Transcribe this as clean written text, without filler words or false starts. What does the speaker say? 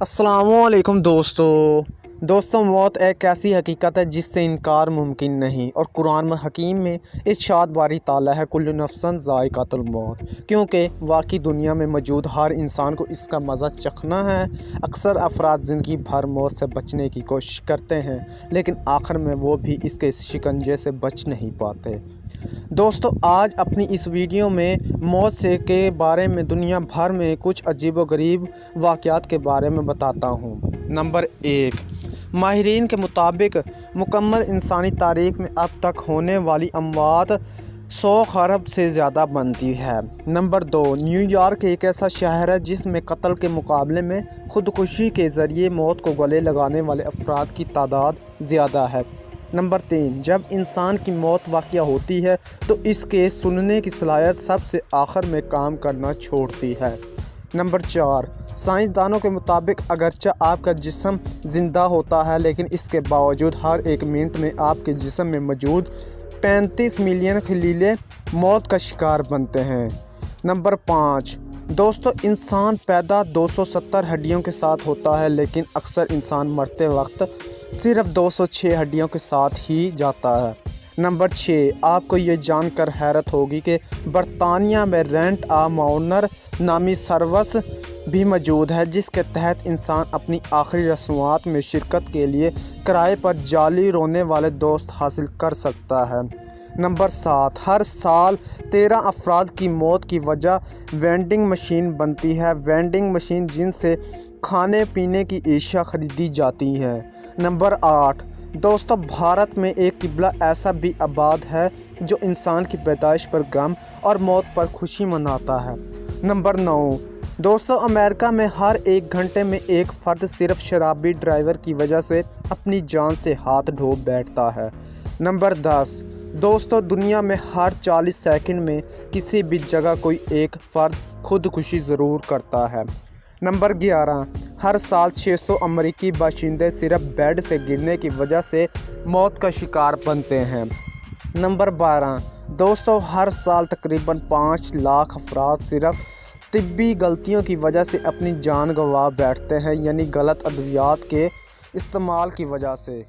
السلام علیکم دوستوں موت ایک ایسی حقیقت ہے جس سے انکار ممکن نہیں، اور قرآن حکیم میں ارشاد باری تعالیٰ ہے کل نفس ذائقۃ الموت، کیونکہ واقعی دنیا میں موجود ہر انسان کو اس کا مزہ چکھنا ہے۔ اکثر افراد زندگی بھر موت سے بچنے کی کوشش کرتے ہیں، لیکن آخر میں وہ بھی اس کے شکنجے سے بچ نہیں پاتے۔ دوستو، آج اپنی اس ویڈیو میں موت کے بارے میں دنیا بھر میں کچھ عجیب و غریب واقعات کے بارے میں بتاتا ہوں۔ نمبر 1، ماہرین کے مطابق مکمل انسانی تاریخ میں اب تک ہونے والی اموات 100 خرب سے زیادہ بنتی ہے۔ نمبر 2، نیو یارک ایک ایسا شہر ہے جس میں قتل کے مقابلے میں خودکشی کے ذریعے موت کو گلے لگانے والے افراد کی تعداد زیادہ ہے۔ نمبر 3، جب انسان کی موت واقع ہوتی ہے تو اس کے سننے کی صلاحیت سب سے آخر میں کام کرنا چھوڑتی ہے۔ نمبر 4، سائنسدانوں کے مطابق اگرچہ آپ کا جسم زندہ ہوتا ہے، لیکن اس کے باوجود ہر ایک منٹ میں آپ کے جسم میں موجود 35 ملین خلیے موت کا شکار بنتے ہیں۔ نمبر 5، دوستو، انسان پیدا 270 ہڈیوں کے ساتھ ہوتا ہے، لیکن اکثر انسان مرتے وقت صرف 206 ہڈیوں کے ساتھ ہی جاتا ہے۔ نمبر 6، آپ کو یہ جان کر حیرت ہوگی کہ برطانیہ میں رینٹ آ ماؤنر نامی سروس بھی موجود ہے، جس کے تحت انسان اپنی آخری رسومات میں شرکت کے لیے کرائے پر جعلی رونے والے دوست حاصل کر سکتا ہے۔ نمبر 7، ہر سال 13 افراد کی موت کی وجہ وینڈنگ مشین بنتی ہے، وینڈنگ مشین جن سے کھانے پینے کی اشیاء خریدی جاتی ہیں۔ نمبر 8، دوستو، بھارت میں ایک قبیلہ ایسا بھی آباد ہے جو انسان کی پیدائش پر غم اور موت پر خوشی مناتا ہے۔ نمبر 9، دوستو، امریکہ میں ہر 1 گھنٹے میں ایک فرد صرف شرابی ڈرائیور کی وجہ سے اپنی جان سے ہاتھ دھو بیٹھتا ہے۔ نمبر 10، دوستو، دنیا میں ہر 40 سیکنڈ میں کسی بھی جگہ کوئی ایک فرد خودکشی ضرور کرتا ہے۔ نمبر 11، ہر سال 600 امریکی باشندے صرف بیڈ سے گرنے کی وجہ سے موت کا شکار بنتے ہیں۔ نمبر 12، دوستو، ہر سال تقریباً 5 لاکھ افراد صرف طبی غلطیوں کی وجہ سے اپنی جان گنوا بیٹھتے ہیں، یعنی غلط ادویات کے استعمال کی وجہ سے۔